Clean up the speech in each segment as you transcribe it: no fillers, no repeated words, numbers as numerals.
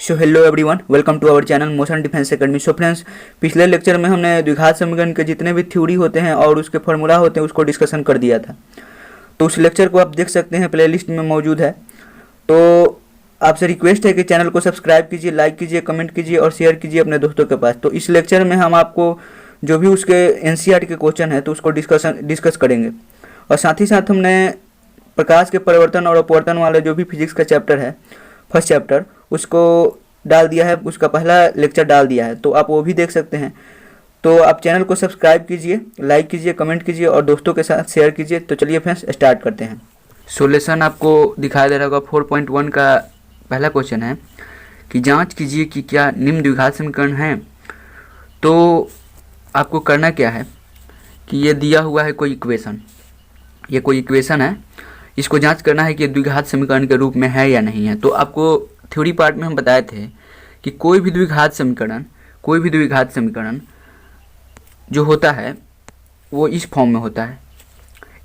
So hello everyone, welcome to our channel Motion Defence Academy. So friends, पिछले lecture में हमने द्विघात समीकरण के जितने भी थ्योरी होते हैं और उसके फार्मूला होते हैं उसको डिस्कशन कर दिया था। तो उस लेक्चर को आप देख सकते हैं, प्लेलिस्ट में मौजूद है। तो आपसे रिक्वेस्ट है कि चैनल को सब्सक्राइब कीजिए, लाइक कीजिए, कमेंट कीजिए और शेयर कीजिए अपने दोस्तों के पास। तो इस लेक्चर में हम आपको जो भी उसके एनसीईआरटी के क्वेश्चन है तो उसको डिस्कस करेंगे। और साथ ही साथ हमने प्रकाश के परिवर्तन और अपवर्तन वाले जो भी फिजिक्स का चैप्टर है, फर्स्ट चैप्टर, उसको डाल दिया है, उसका पहला लेक्चर डाल दिया है, तो आप वो भी देख सकते हैं। तो आप चैनल को सब्सक्राइब कीजिए, लाइक कीजिए, कमेंट कीजिए और दोस्तों के साथ शेयर कीजिए। तो चलिए फ्रेंड्स स्टार्ट करते हैं। सोल्यूशन आपको दिखाई दे रहा होगा। 4.1 का पहला क्वेश्चन है कि जांच कीजिए कि क्या निम्न द्विघात समीकरण है। तो आपको करना क्या है कि ये दिया हुआ है कोई इक्वेशन, ये कोई इक्वेशन है, इसको जांच करना है कि द्विघात समीकरण के रूप में है या नहीं है। तो आपको थ्योरी पार्ट में हम बताए थे कि कोई भी द्विघात समीकरण जो होता है वो इस फॉर्म में होता है,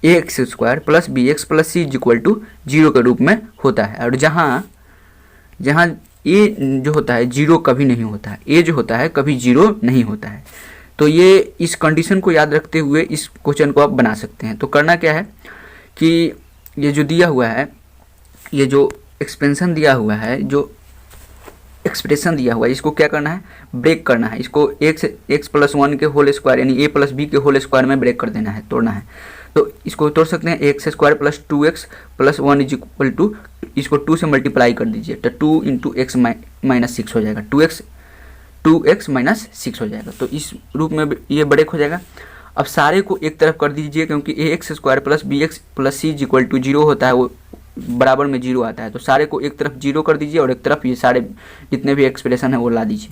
ax² plus bx plus c equal to 0 के रूप में होता है। और जहाँ a जो होता है 0 कभी नहीं होता है, a जो होता है कभी 0 नहीं होता है। तो ये इस कंडीशन को याद रखते हुए इस क्वेश्चन को आप बना सकते हैं। तो करना क्या है कि ये जो दिया हुआ है, ये जो एक्सप्रेशन दिया हुआ है, इसको क्या करना है, ब्रेक करना है। इसको x प्लस 1 के होल स्क्वायर यानी a प्लस b के होल स्क्वायर में ब्रेक कर देना है, तोड़ना है। तो इसको तोड़ सकते हैं, x² plus 2x plus 1 is equal to, इसको 2 से मल्टीप्लाई कर दीजिए तो 2 इंटू x माइनस 6 हो जाएगा, 2x माइनस 6 हो जाएगा। तो इस रूप में ये ब्रेक हो जाएगा। अब सारे को एक तरफ कर दीजिए क्योंकि ax² plus bx plus c equal to 0 होता है, वो बराबर में 0 आता है। तो सारे को एक तरफ 0 कर दीजिए और एक तरफ ये सारे जितने भी एक्सप्रेशन है वो ला दीजिए।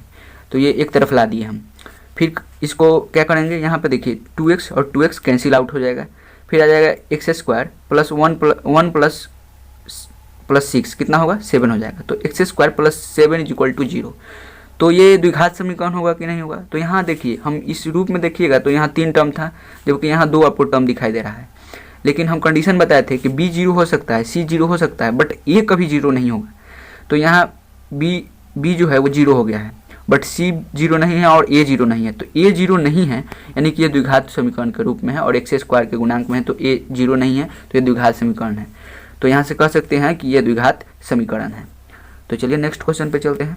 तो ये एक तरफ ला दिए हम। फिर इसको क्या करेंगे, यहाँ पे देखिए 2x और 2x कैंसिल आउट हो जाएगा। फिर आ जाएगा x² प्लस 1 प्लस 6 कितना होगा, 7 हो जाएगा। तो x² plus 7 is equal to 0। तो ये द्विघात समीकरण होगा कि नहीं होगा। तो यहाँ देखिए, हम इस रूप में देखिएगा तो यहाँ 3 टर्म था, जबकि यहाँ 2 आपको टर्म दिखाई दे रहा है। लेकिन हम कंडीशन बताए थे कि b 0 हो सकता है, c 0 हो सकता है, बट a कभी 0 नहीं होगा। तो यहाँ b जो है वो 0 हो गया है, बट c 0 नहीं है और a 0 नहीं है। तो a 0 नहीं है यानी कि ये द्विघात समीकरण के रूप में है, और x² के गुणांक में है, तो a 0 नहीं है तो ये द्विघात समीकरण है। तो यहाँ से कह सकते हैं कि ये द्विघात समीकरण है। तो चलिए नेक्स्ट क्वेश्चन पे चलते हैं।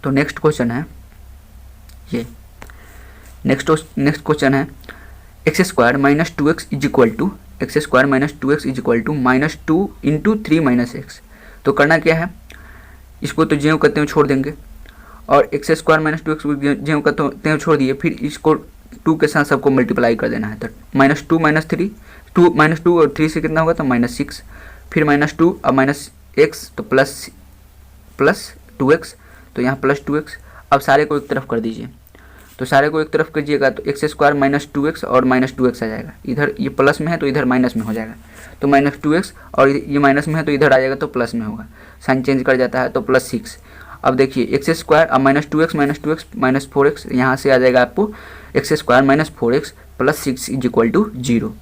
तो नेक्स्ट क्वेश्चन है ये, नेक्स्ट क्वेश्चन है x² minus 2x is equal to x² minus 2x is equal to minus 2 into 3 minus x। तो करना क्या है, इसको तो ज्यों कहते हैं छोड़ देंगे, और x² माइनस 2x ज्यों कहते हैं छोड़ दिए। फिर इसको 2 के साथ सबको मल्टीप्लाई कर देना है। तो माइनस 2 माइनस 3, 2 माइनस 2 और 3 से कितना होगा, तो माइनस 6। फिर माइनस 2 और माइनस x तो प्लस 2x, तो यहाँ प्लस 2x। अब सारे को एक तरफ कर दीजिए। तो सारे को एक तरफ कीजिएगा तो x² माइनस 2x और माइनस 2x आ जाएगा। इधर ये प्लस में है तो इधर माइनस में हो जाएगा, तो माइनस 2x, और ये माइनस में है तो इधर आ जाएगा तो प्लस में होगा, साइन चेंज कर जाता है तो प्लस 6। अब देखिए x² अब माइनस 2x माइनस 4x, यहाँ से आ जाएगा आपको x² minus 4x plus 6 is equal to 0।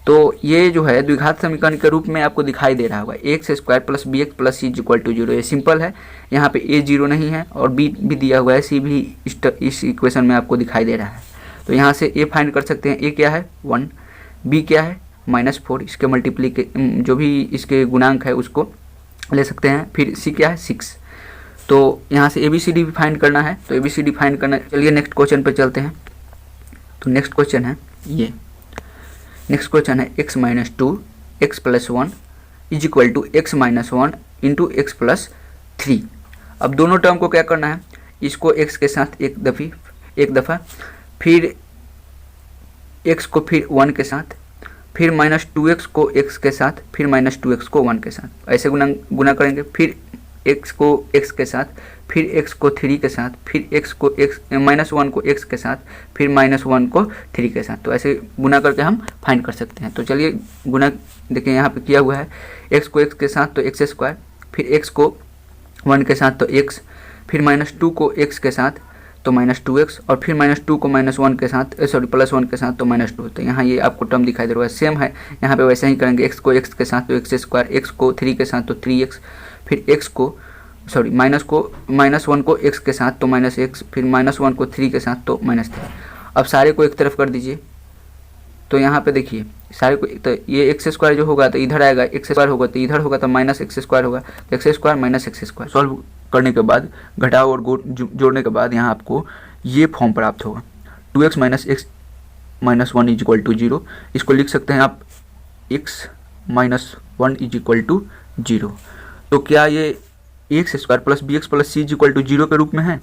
तो ये जो है द्विघात समीकरण के रूप में आपको दिखाई दे रहा होगा, x² plus bx plus c equal to 0। ये सिंपल है, यहाँ पे a 0 नहीं है और b भी दिया हुआ है, c भी इस इक्वेशन में आपको दिखाई दे रहा है। तो यहाँ से a फाइंड कर सकते हैं। a क्या है 1, b क्या है -4, इसके मल्टीप्लिकेशन जो भी इसके गुणांक है उसको ले सकते हैं। फिर c क्या है 6। तो यहाँ से ABCD भी फाइंड करना है, तो ABCD फाइंड करना। चलिए नेक्स्ट क्वेश्चन पर चलते हैं। तो नेक्स्ट क्वेश्चन है ये, नेक्स्ट क्वेश्चन है x minus 2 x plus 1 is equal to x minus 1 into x plus 3। अब दोनों टर्म को क्या करना है, इसको x के साथ एक दफ़ा, फिर x को फिर 1 के साथ, फिर माइनस 2x को x के साथ, फिर माइनस 2x को 1 के साथ, ऐसे गुना करेंगे। फिर x को x के साथ, फिर x को 3 के साथ, फिर x को माइनस 1 को x के साथ, फिर माइनस 1 को 3 के साथ। तो ऐसे गुना करके हम फाइंड कर सकते हैं। तो चलिए गुना देखिए, यहाँ पे किया हुआ है x को x के साथ तो x², फिर x को 1 के साथ तो x, फिर माइनस 2 को x के साथ तो माइनस 2x, और फिर माइनस 2 को माइनस 1 के साथ प्लस 1 के साथ तो माइनस 2। तो यहाँ ये आपको टर्म दिखाई दे रहा है, सेम है। यहाँ पे वैसे ही करेंगे, x को x के साथ तो x², x को 3 के साथ तो 3x, फिर x को सॉरी -1 को x के साथ तो -x, फिर -1 को 3 के साथ तो -3। अब सारे को एक तरफ कर दीजिए। तो यहाँ पे देखिए सारे को, तो ये x² जो होगा तो इधर आएगा, x² होगा तो इधर होगा तो -x² होगा, तो x² - x²। सॉल्व करने के बाद घटाओ और जोड़ने के बाद यहाँ आपको ये फॉर्म प्राप्त होगा 2x - x - 1 = 0। इसको लिख सकते हैं आप x - 1 = 0। तो क्या ये x² + bx + c = 0 के रूप में है?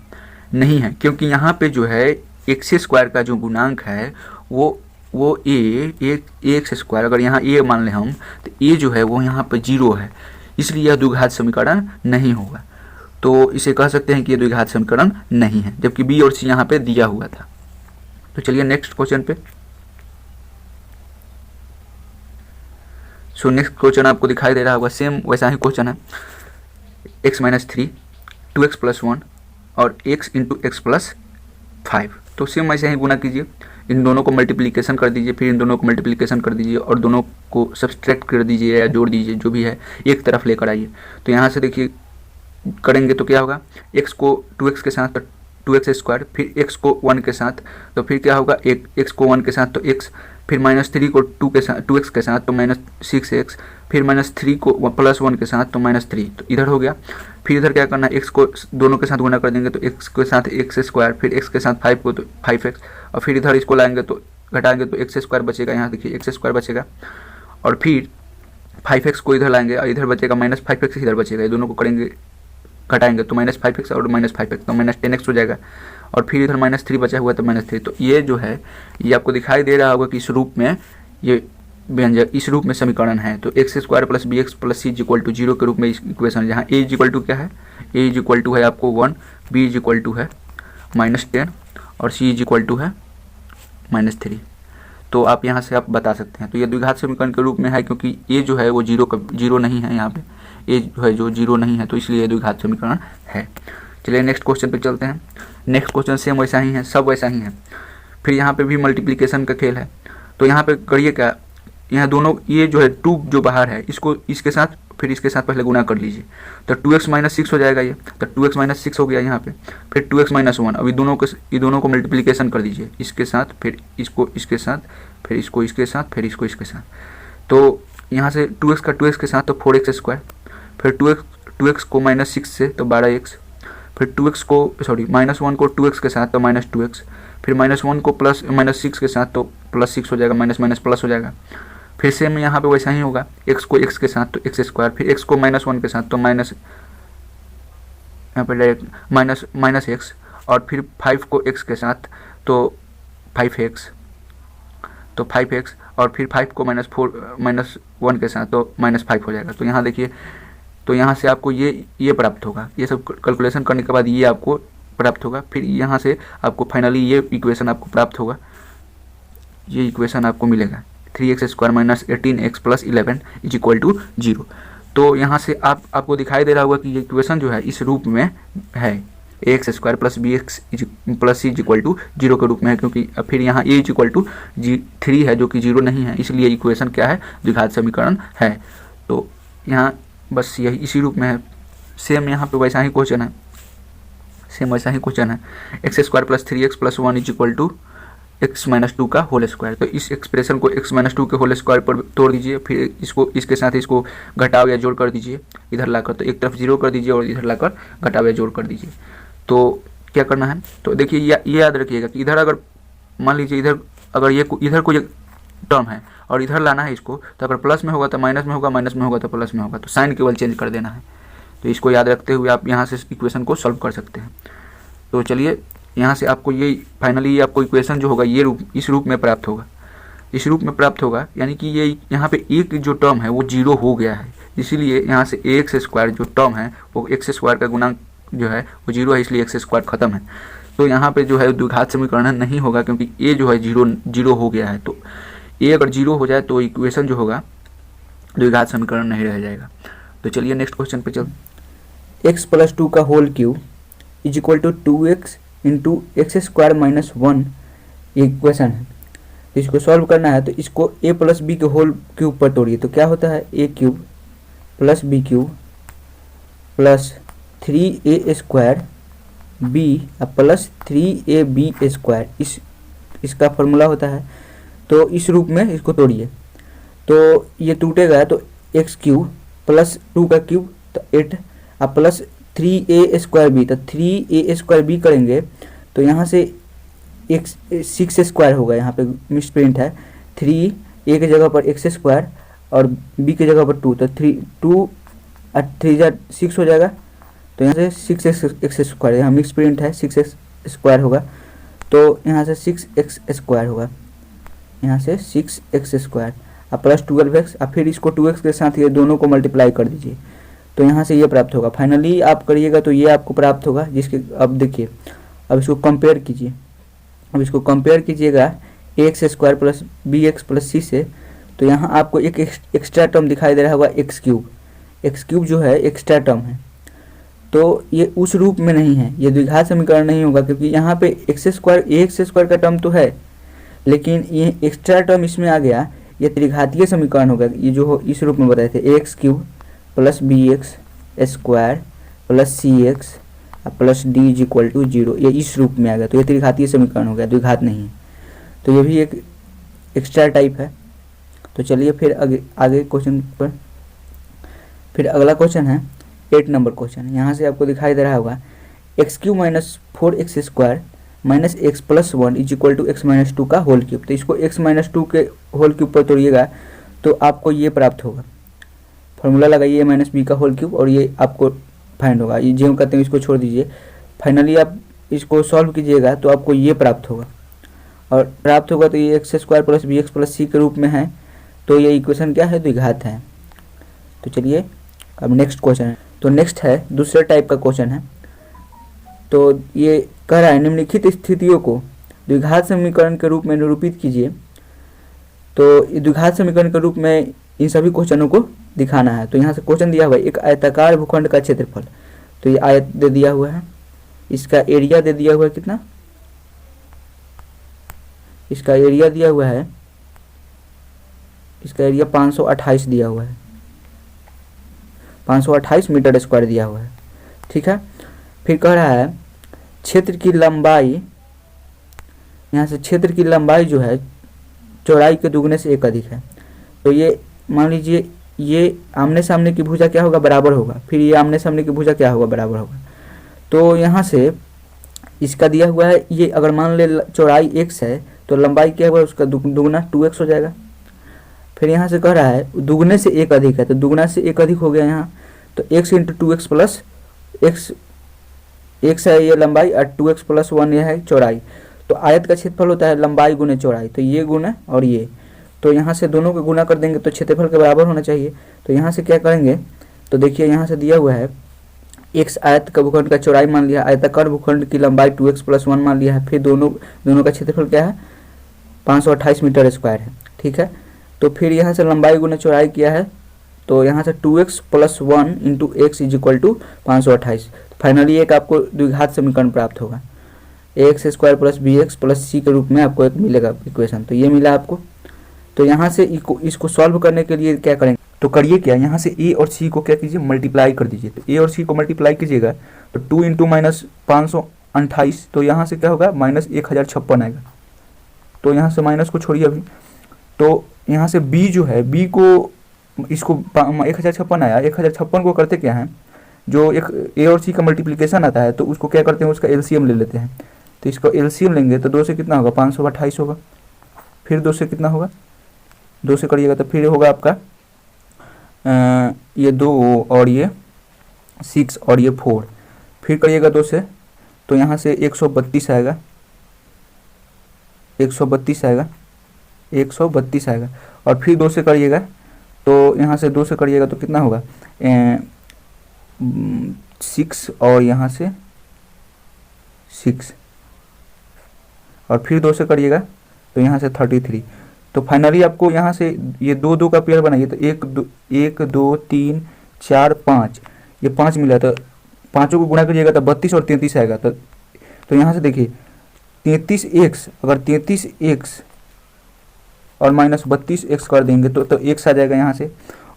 नहीं है, क्योंकि यहाँ पे जो है x² का जो गुणांक है वो x², अगर यहाँ a मान लें हम, तो a जो है वो यहाँ पे 0 है, इसलिए यह द्विघात समीकरण नहीं होगा। तो इसे कह सकते हैं कि यह द्विघात समीकरण नहीं है, जबकि b और c यहाँ पे दिया हुआ था। तो चलिए नेक्स्ट क्वेश्चन पे। सो नेक्स्ट क्वेश्चन आपको दिखाई दे रहा होगा, सेम वैसा ही क्वेश्चन है। x - 3 2x + 1 और x × x + 5। तो सेम वैसे ही गुना कीजिए, इन दोनों को मल्टीप्लिकेशन कर दीजिए, फिर इन दोनों को मल्टीप्लिकेशन कर दीजिए और दोनों को सब्सट्रैक्ट कर दीजिए या जोड़ दीजिए, जो भी है एक तरफ लेकर आइए। तो यहाँ से देखिए करेंगे तो क्या होगा, x को 2x के साथ तो 2x², फिर x को 1 के साथ तो फिर क्या होगा, x को 1 के साथ तो x, फिर -3 को 2x के साथ तो -6x, फिर -3 को +1 के साथ तो -3। तो इधर हो गया। फिर इधर क्या करना है, x को दोनों के साथ गुना कर देंगे तो x के साथ x², फिर x के साथ 5 को तो 5x, और फिर इधर इसको लाएंगे तो घटाएंगे तो x² बचेगा, यहाँ देखिए x² बचेगा, और फिर 5x को इधर लाएंगे और इधर बचेगा -5x, इधर बचेगा, ये दोनों को करेंगे घटाएंगे तो -5x और -5x तो -10x हो जाएगा, और फिर इधर -3 बचा हुआ तो -3। तो ये जो है ये आपको दिखाई दे रहा होगा कि इस रूप में ये व्यंजक, इस रूप में समीकरण है। तो x² + bx + c = 0 के रूप में इक्वेशन, जहाँ a = क्या है, a = है आपको 1, b = है -10 और c = है -3। तो आप यहाँ से आप बता सकते हैं। तो ये द्विघात समीकरण के रूप में है, क्योंकि a जो है वो 0 नहीं है, यहाँ पे a जो है जो 0 नहीं है, तो इसलिए द्विघात समीकरण है। चलिए नेक्स्ट क्वेश्चन पे चलते हैं। नेक्स्ट क्वेश्चन सेम वैसा ही है, सब वैसा ही है। फिर यहाँ पे भी मल्टीप्लिकेशन का खेल है। तो यहाँ पे करिए क्या, यहाँ दोनों ये जो है 2 जो बाहर है इसको इसके साथ फिर इसके साथ पहले गुना कर लीजिए, तो 2x - 6 हो जाएगा ये, तो 2x - 6 हो गया यहाँ पे, फिर 2x - 1। अब ये दोनों को मल्टीप्लिकेशन कर दीजिए, इसके साथ फिर इसको इसके साथ, फिर इसको इसके साथ, फिर इसको इसके साथ। तो यहाँ से 2x का 2x के साथ तो 4x², फिर 2x को -6 से तो 12x, फिर 2x को -1 को 2x के साथ तो -2x, फिर -1 को -6 के साथ तो +6 हो जाएगा, माइनस प्लस हो जाएगा। फिर सेम यहाँ पे वैसा ही होगा, x को x के साथ तो x², फिर x को -1 के साथ तो माइनस, यहाँ पे डायरेक्ट -x, और फिर 5 को x के साथ तो 5x, तो 5x, और फिर 5 को -1 के साथ तो -5 हो जाएगा। तो यहाँ देखिए, तो यहाँ से आपको ये प्राप्त होगा, ये सब कैलकुलेशन करने के बाद ये आपको प्राप्त होगा। फिर यहाँ से आपको फाइनली ये इक्वेशन आपको प्राप्त होगा, ये इक्वेशन आपको मिलेगा 3x² - 18x + 11 = 0। तो यहाँ से आपको दिखाई दे रहा होगा कि ये इक्वेशन जो है इस रूप में है, ax² + bx + c = 0 के रूप में है, क्योंकि फिर यहाँ a = 3 है जो कि 0 नहीं है, इसलिए इक्वेशन क्या है, द्विघात समीकरण है। तो यहाँ बस यही इसी रूप में है। सेम यहाँ पे वैसा ही क्वेश्चन है, सेम वैसा ही क्वेश्चन है, x² + 3x + 1 = x - 2 का होल स्क्वायर। तो इस एक्सप्रेशन को x - 2 के होल स्क्वायर पर तोड़ दीजिए, फिर इसको इसके साथ इसको घटाव या जोड़ कर दीजिए, इधर लाकर तो एक तरफ 0 कर दीजिए और इधर लाकर घटाव या जोड़ कर दीजिए। तो क्या करना है, तो देखिए ये याद रखिएगा कि इधर अगर मान लीजिए इधर इधर कोई टर्म है और इधर लाना है इसको, तो अगर प्लस में होगा तो माइनस में होगा, माइनस में होगा तो प्लस में होगा, तो साइन केवल चेंज कर देना है। तो इसको याद रखते हुए आप यहाँ से इक्वेशन को सॉल्व कर सकते हैं। तो चलिए यहाँ से आपको ये फाइनली आपको इक्वेशन जो होगा ये इस रूप में प्राप्त होगा, इस रूप में प्राप्त होगा, यानी कि ये यहाँ पे एक जो टर्म है वो 0 हो गया है, इसीलिए यहाँ से ax² जो टर्म है वो x² का गुणांक जो है वो 0 है, इसलिए x² खत्म है। तो यहाँ पे जो है द्विघात समीकरण नहीं होगा, क्योंकि a जो है 0 हो गया है। तो a अगर 0 हो जाए तो इक्वेशन जो होगा द्विघात समीकरण नहीं रह जाएगा। तो चलिए नेक्स्ट क्वेश्चन पे चल। x + 2 का whole cube = 2x × x² - 1 equation है। इसको सॉल्व करना है तो इसको a + b के होल क्यूब पर तोड़िए। तो क्या होता है, a³ + b³ + 3a² b plus 3ab², इसका फॉर्मूला होता है। तो इस रूप में इसको तोड़िए तो ये टूटेगा तो x³ प्लस 2 का क्यूब तो 8 प्लस 3a² तो 3a² करेंगे तो यहाँ से 6² होगा, यहाँ पे मिस प्रिंट है। 3 a की जगह पर x² और b की जगह पर 2, तो 2 3 6 हो जाएगा। तो यहाँ से 6x² यहाँ मिक्स प्रिंट है, 6x² होगा तो यहाँ से 6x² होगा, यहाँ से 6x² और प्लस 12x और फिर इसको 2x के साथ ये दोनों को मल्टीप्लाई कर दीजिए तो यहाँ से ये प्राप्त होगा। फाइनली आप करिएगा तो ये आपको प्राप्त होगा, जिसके अब देखिए अब इसको कंपेयर कीजिए। अब इसको कंपेयर कीजिएगा ax² plus bx plus c से, तो यहाँ आपको एक एक्स्ट्रा टर्म दिखाई दे रहा होगा x³ जो है एक्स्ट्रा टर्म है। तो ये उस रूप में नहीं है, ये द्विघात समीकरण नहीं होगा, क्योंकि यहाँ पे ax² का टर्म तो है लेकिन ये एक्स्ट्रा टर्म इसमें आ गया, ये त्रिघातीय समीकरण होगा। ये जो हो इस रूप में बताए थे ax³ plus bx² plus cx plus d = 0, ये इस रूप में आ गया तो ये त्रिघातीय समीकरण हो गया, द्विघात नहीं है। तो ये भी एक एक्स्ट्रा टाइप है। तो चलिए फिर आगे क्वेश्चन पर, फिर अगला क्वेश्चन है 8 नंबर क्वेश्चन। यहाँ से आपको दिखाई दे रहा होगा x³ minus 4x² minus x plus 1 = x - 2 का होल क्यूब। तो इसको x - 2 के होल क्यूब पर तोड़िएगा तो आपको ये प्राप्त होगा। फॉर्मूला लगाइए -b का होल क्यूब और ये आपको फाइंड होगा। ये जो कहते हैं इसको छोड़ दीजिए। फाइनली आप इसको सॉल्व कीजिएगा तो आपको ये प्राप्त होगा, और प्राप्त होगा तो ये x² plus bx plus c के रूप में है। तो ये इक्वेशन क्या है, द्विघात है। तो चलिए अब नेक्स्ट क्वेश्चन है। तो नेक्स्ट है दूसरे टाइप का क्वेश्चन है। तो ये कह रहा है निम्नलिखित स्थितियों को द्विघात समीकरण के रूप में निरूपित कीजिए। तो द्विघात समीकरण के रूप में इन सभी क्वेश्चनों को दिखाना है। तो यहाँ से क्वेश्चन दिया हुआ है एक आयताकार भूखंड का क्षेत्रफल। तो ये आयत दे दिया हुआ है, इसका एरिया दे दिया हुआ है कितना, इसका एरिया दिया हुआ है, इसका एरिया 528 दिया हुआ है, 528 मीटर स्क्वायर दिया हुआ है। ठीक है, फिर कह रहा है क्षेत्र की लंबाई, यहाँ से क्षेत्र की लंबाई जो है चौड़ाई के दुगने से एक अधिक है। तो ये मान लीजिए ये आमने सामने की भुजा क्या होगा, बराबर होगा। फिर ये आमने सामने की भुजा क्या होगा, बराबर होगा। तो यहाँ से इसका दिया हुआ है, ये अगर मान ले चौड़ाई x है तो लंबाई क्या होगा, उसका दुगना 2x हो जाएगा। फिर यहाँ से कह रहा है दुगने से एक अधिक है, तो दुगना से एक अधिक हो गया यहाँ। तो x × 2x प्लस x है ये लंबाई और 2x प्लस 1 यह है चौड़ाई। तो आयत का क्षेत्रफल होता है लंबाई गुने चौड़ाई, तो ये गुना और ये, तो यहाँ से दोनों को गुना कर देंगे तो क्षेत्रफल के बराबर होना चाहिए। तो यहाँ से क्या करेंगे, तो देखिए यहाँ से दिया हुआ है x आयत का भूखंड का चौड़ाई मान लिया, आयताकार भूखंड की लंबाई 2x प्लस 1 मान लिया है। फिर दोनों का क्षेत्रफल क्या है, 528 मीटर स्क्वायर है। ठीक है, तो फिर यहाँ से लंबाई गुना चौड़ाई किया है, तो यहाँ से 2x प्लस 1 × x = 528। फाइनली एक आपको द्विघात समीकरण प्राप्त होगा, ax² plus bx plus c के रूप में आपको एक मिलेगा इक्वेशन। तो ये मिला आपको। तो यहाँ से इसको सॉल्व करने के लिए क्या करेंगे, तो करिए क्या, यहाँ से a और c को क्या कीजिए, मल्टीप्लाई कर दीजिए। तो a और c को मल्टीप्लाई कीजिएगा तो 2 × -528, तो यहाँ से क्या होगा, -1056 आएगा। तो यहाँ से माइनस को छोड़िए अभी। तो यहाँ से b जो है, b को इसको 1056 आया, 1056 को करते क्या है, जो एक a और c का मल्टीप्लिकेशन आता है तो उसको क्या करते हैं, उसका एलसीएम ले लेते हैं। तो इसको एलसीएम लेंगे तो 2 से कितना होगा, 528 होगा। फिर 2 से कितना होगा, 2 से करिएगा तो फिर होगा आपका ये 2 और ये 6 और ये 4। फिर करिएगा 2 से, तो यहाँ से 132 आएगा, 132 आएगा, 132 आएगा। और फिर 2 से करिएगा तो यहाँ से 2 से करिएगा तो कितना होगा, 6 और यहाँ से 6, और फिर 2 से करिएगा तो यहाँ से 33। तो फाइनली आपको यहाँ से ये 2 का पेयर बनाइए तो 1 2 3 4 5, ये 5 मिला, तो पाँचों को गुणा करिएगा तो 32 और 33 आएगा। तो यहाँ से देखिए 33x, अगर 33x और -32x कर देंगे तो x आ जाएगा यहाँ से।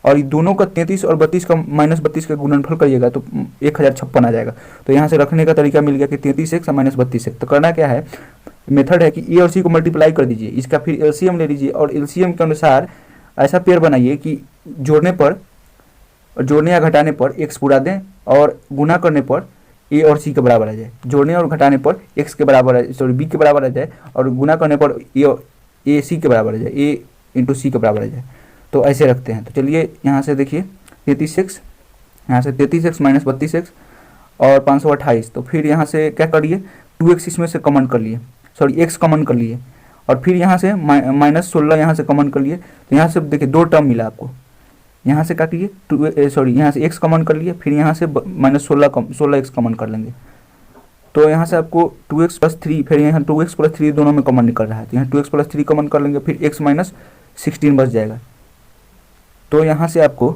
और दोनों का 33 और 32 का -32 का गुणनफल करिएगा तो 1056 आ जाएगा। तो यहाँ से रखने का तरीका मिल गया कि 33x और -32x। तो करना क्या है, मेथड है कि ए और सी को मल्टीप्लाई कर दीजिए, इसका फिर एलसीएम ले लीजिए और एलसीएम के अनुसार ऐसा पेयर बनाइए कि जोड़ने या घटाने पर x पूरा दें और गुना करने पर ए और सी के बराबर आ जाए, जोड़ने और घटाने पर x के बराबर बी के बराबर आ जाए और गुना करने पर ए सी के बराबर आ जाए, ए इंटू सी के बराबर आ जाए। तो ऐसे रखते हैं। तो चलिए यहाँ से देखिए 33x, यहाँ से 33x -32x और 528। तो फिर यहाँ से क्या करिए, 2x इसमें से कॉमन कर लिए, x कॉमन कर लिए और फिर यहाँ से -16 यहाँ से कॉमन कर लिए। तो यहाँ से देखिए 2 टर्म मिला आपको, यहाँ से काटिए यहाँ से x कॉमन कर लिए, फिर यहाँ से -16x कॉमन कर लेंगे। तो यहाँ से आपको 2x + 3, फिर यहाँ 2x + 3 दोनों में कॉमन निकल रहा है, तो यहाँ 2x + 3 कॉमन कर लेंगे, फिर x - 16 बच जाएगा। तो यहाँ से आपको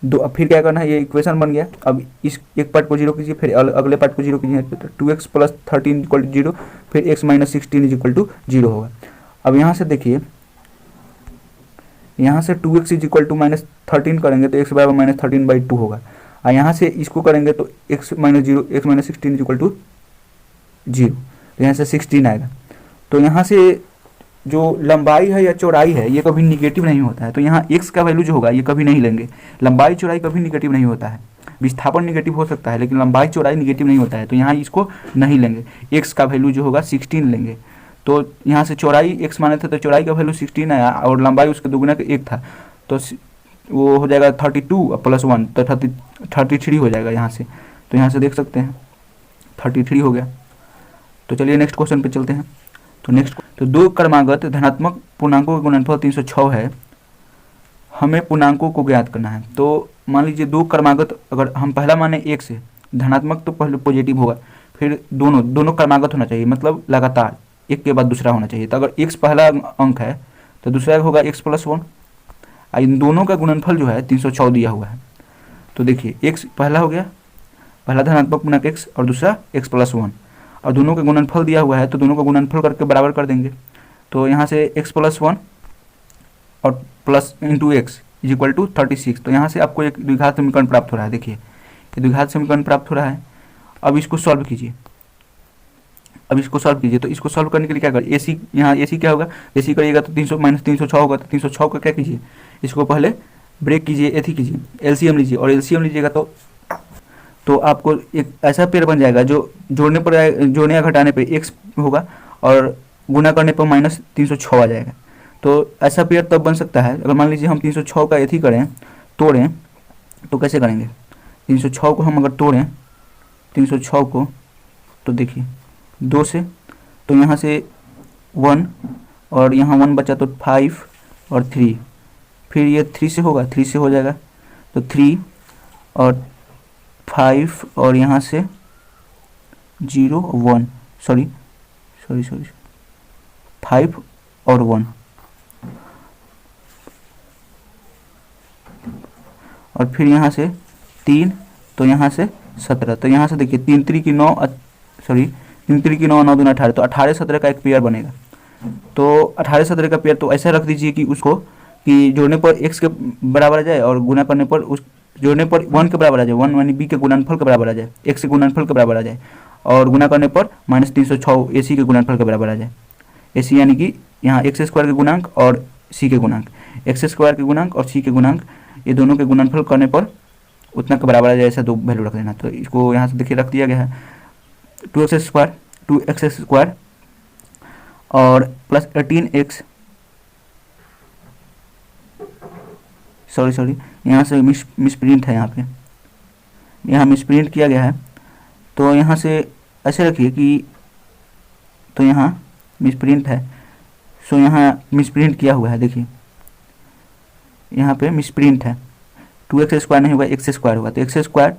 फिर क्या करना है, ये इक्वेशन बन गया। अब इस एक पार्ट को 0 कीजिए, फिर अगले पार्ट को 0 कीजिए, तो 2x + 13 = 0, फिर x - 16 = 0 होगा। अब यहाँ से देखिए, यहाँ से 2x = -13 करेंगे तो x बराबर -13/2 होगा, और यहाँ से इसको करेंगे तो x - 16 = 0, तो यहाँ से 16 आएगा। तो यहाँ से जो लंबाई है या चौड़ाई है ये कभी निगेटिव नहीं होता है, तो यहाँ x का वैल्यू जो होगा ये कभी नहीं लेंगे। लंबाई चौड़ाई कभी निगेटिव नहीं होता है, विस्थापन निगेटिव हो सकता है लेकिन लंबाई चौड़ाई निगेटिव नहीं होता है, तो यहाँ इसको नहीं लेंगे। x का वैल्यू जो होगा 16 लेंगे। तो यहाँ से चौड़ाई x माने थे तो चौड़ाई का वैल्यू 16 आया और लंबाई उसके दोगुना का 1 था, तो वो हो जाएगा 32 + 1 तो 33 हो जाएगा यहाँ से। तो यहाँ से देख सकते हैं 33 हो गया। तो चलिए नेक्स्ट क्वेश्चन पे चलते हैं। तो दो क्रमागत धनात्मक पूर्णांकों का गुणनफल 306 है, हमें पूर्णांकों को ज्ञात करना है। तो मान लीजिए दो क्रमागत, अगर हम पहला माने 1 से, धनात्मक तो पहले पॉजिटिव होगा, फिर दोनों क्रमागत होना चाहिए, मतलब लगातार एक के बाद दूसरा होना चाहिए। तो अगर x पहला अंक है तो दूसरा होगा x + 1, इन दोनों का गुणनफल जो है 306 दिया हुआ है। तो देखिए x पहला हो गया, पहला धनात्मक पूर्णांक x और दूसरा x + 1, और दोनों का गुणनफल दिया हुआ है तो दोनों का गुणनफल करके बराबर कर देंगे। तो यहाँ से x + 1 और प्लस इंटू x = 36। तो यहाँ से आपको एक द्विघात समीकरण प्राप्त हो रहा है। देखिए ये द्विघात समीकरण प्राप्त हो रहा है। अब इसको सॉल्व कीजिए, तो इसको सॉल्व करने के लिए क्या करें, AC, यहाँ AC क्या होगा, AC करिएगा तो 300 - 306 होगा। तो 306 का क्या कीजिए, इसको पहले ब्रेक कीजिए, एथी कीजिए, LCM लीजिए, और LCM लीजिएगा तो आपको एक ऐसा पेयर बन जाएगा जो जोड़ने या घटाने पे x होगा और गुना करने पर -306 आ जाएगा। तो ऐसा पेयर तब बन सकता है अगर मान लीजिए हम 306 का एथी करें, तोड़ें, तो कैसे करेंगे, 306 को हम अगर तोड़ें 306 को, तो देखिए 2 से, तो यहाँ से 1 और यहाँ 1 बचा तो 5 और 3, फिर ये 3 से होगा, 3 से हो जाएगा तो 3 और 5 और यहाँ से 0 1 सॉरी 5 और 1, और फिर यहाँ से 3, तो यहाँ से 17। तो यहाँ से देखिए 3 3 की 9 9 दूना 18, तो 18 17 का एक पेयर बनेगा। तो 18 17 का पेयर तो ऐसा रख दीजिए कि उसको कि जोड़ने पर x के बराबर आ जाए और गुना करने पर उस जोड़ने पर 1 के बराबर आ जाए, 1 यानी b के गुणनफल के बराबर आ जाए, x के गुणनफल के बराबर आ जाए, और गुना करने पर -306 AC के गुणनफल के बराबर आ जाए। AC यानी कि यहाँ x² के गुणांक और c के गुणांक, x² के गुणांक और c के गुणांक, ये दोनों के गुणनफल करने पर उतना के बराबर आ जाए, ऐसा दो वैल्यू रख देना। तो इसको यहाँ से देखिए रख दिया गया है 2x² और प्लस 18x, सॉरी यहाँ से मिसप्रिंट है, यहाँ मिसप्रिंट किया गया है। तो यहाँ से ऐसे रखिए कि, तो यहाँ मिसप्रिंट है, सो यहाँ मिसप्रिंट किया हुआ है, देखिए यहाँ पे मिसप्रिंट है, 2x² नहीं होगा, x² होगा। तो x²,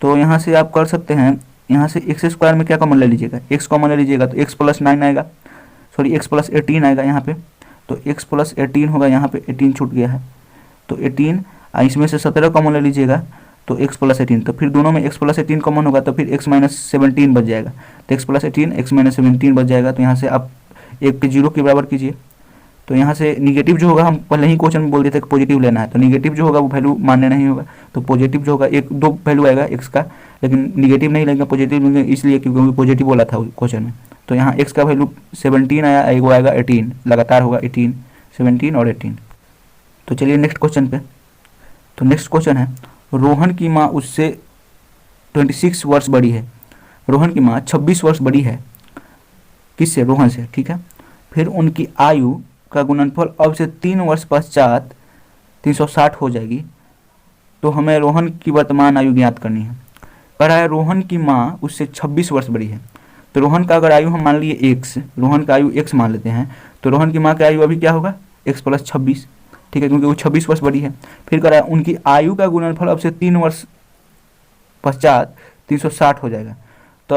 तो यहाँ से आप कर सकते हैं, यहाँ से x² में क्या कॉमन ले लीजिएगा, x कॉमन ले लीजिएगा तो x + 9 आएगा, x + 18 आएगा यहाँ पे। तो x + 18 होगा, यहाँ पे 18 छूट गया है, तो 18, इसमें से 17 कॉमन ले लीजिएगा तो x + 18, तो फिर दोनों में x + 18 कॉमन होगा, तो फिर x - 17 बच जाएगा। तो x + 18 x - 17 बच जाएगा। तो यहाँ से आप 1 के 0 के बराबर कीजिए, तो यहाँ से निगेटिव जो होगा, हम पहले ही क्वेश्चन में बोल देते कि पॉजिटिव लेना है, तो निगेटिव जो होगा वो वैल्यू मान्य नहीं होगा। तो पॉजिटिव जो होगा एक दो वैल्यू आएगा एक्स का, लेकिन निगेटिव नहीं लेंगे, पॉजिटिव लेंगे, इसलिए क्योंकि पॉजिटिव बोला था क्वेश्चन में। तो यहाँ एक्स का वैल्यू 17 आया, एगो आएगा 18, लगातार होगा 18, 17 और 18। तो चलिए नेक्स्ट क्वेश्चन पे। तो नेक्स्ट क्वेश्चन है, रोहन की माँ उससे 26 वर्ष बड़ी है। रोहन की माँ 26 वर्ष बड़ी है, किससे? रोहन से, ठीक है। फिर उनकी आयु का गुणनफल अब से 3 वर्ष पश्चात 360 हो जाएगी। तो हमें रोहन की वर्तमान आयु ज्ञात करनी है। कह रहा है रोहन की माँ उससे 26 वर्ष बड़ी है। तो रोहन का अगर आयु हम मान लिए x, रोहन का आयु x मान लेते हैं, तो रोहन की माँ की आयु अभी क्या होगा? x + 26, ठीक है, क्योंकि वो 26 वर्ष बड़ी है। फिर कह रहा है उनकी आयु का गुणनफल अब से 3 वर्ष पश्चात 360 हो जाएगा। तो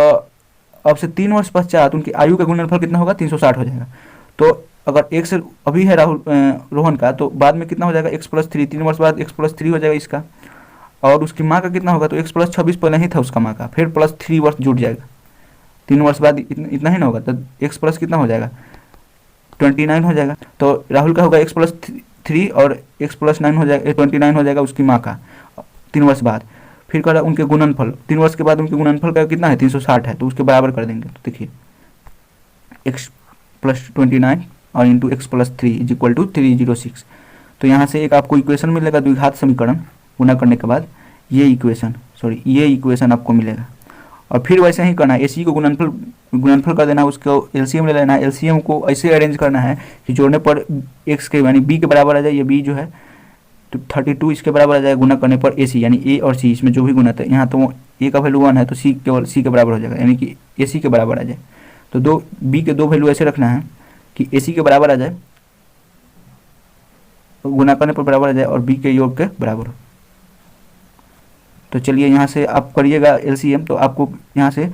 अब से 3 वर्ष पश्चात उनकी आयु का गुणनफल कितना होगा? 360 हो जाएगा। तो अगर x अभी है रोहन का, तो बाद में कितना हो जाएगा? x + 3, 3 वर्ष बाद x + 3 हो जाएगा इसका। और उसकी माँ का कितना होगा? तो x + 26 पहले ही था उसका माँ का, फिर +3 वर्ष जुड़ जाएगा, 3 वर्ष बाद इतना ही ना होगा, तो x प्लस कितना हो जाएगा? 29 हो जाएगा। तो राहुल का होगा x + 3 और x + 9 हो जाएगा, 29 हो जाएगा उसकी माँ का 3 वर्ष बाद। फिर कह रहा उनके गुणनफल 3 वर्ष के बाद उनके गुणनफल का कितना है? 360 है, तो उसके बराबर कर देंगे। तो देखिए x + 29 और इंटू x + 3 = 306। तो यहाँ से एक आपको इक्वेशन मिलेगा, द्विघात समीकरण गुणा करने के बाद ये इक्वेशन आपको मिलेगा। और फिर वैसे ही करना है, AC को गुणनफल कर देना है, उसको LCM ले लेना है। LCM को ऐसे अरेंज करना है कि जोड़ने पर x के यानी b के बराबर आ जाए, ये b जो है तो 32 इसके बराबर आ जाएगा, गुना करने पर AC यानी A और C इसमें जो भी गुना था, यहाँ तो A का वैल्यू 1 है तो C केवल C के बराबर हो जाएगा, यानी कि AC के बराबर आ जाए। तो b के दो वैल्यू ऐसे रखना है कि AC के बराबर आ जाए, गुना करने पर बराबर आ जाए, और b के योग के बराबर हो। तो चलिए यहाँ से आप करिएगा LCM, तो आपको यहाँ से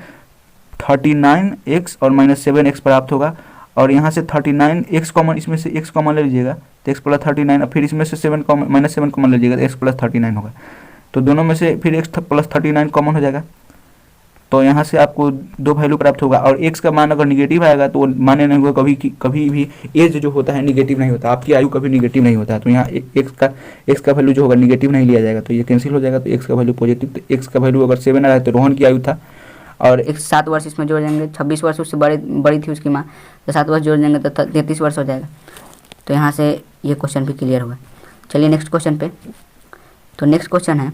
39x और -7x प्राप्त होगा। और यहाँ से 39x कॉमन, इसमें से x कॉमन ले लीजिएगा तो x + 39, और फिर इसमें से -7 कॉमन ले लीजिएगा तो x + 39 होगा। तो दोनों में से फिर x + 39 कॉमन हो जाएगा। तो यहाँ से आपको दो वैल्यू प्राप्त होगा। और x का मान अगर निगेटिव आएगा तो मान्य नहीं होगा, कभी भी एज जो होता है निगेटिव नहीं होता, आपकी आयु कभी निगेटिव नहीं होता है। तो यहाँ x का वैल्यू जो होगा निगेटिव नहीं लिया जाएगा, तो ये कैंसिल हो जाएगा। तो x का वैल्यू पॉजिटिव, तो x का वैल्यू अगर 7 आ रहा है तो रोहन की आयु था, और 7 वर्ष इसमें जोड़ देंगे, 26 वर्ष उससे बड़ी थी उसकी माँ, तो 7 वर्ष जोड़ देंगे तो 33 वर्ष हो जाएगा। तो यहाँ से ये क्वेश्चन भी क्लियर हुआ। चलिए नेक्स्ट क्वेश्चन पे। तो नेक्स्ट क्वेश्चन है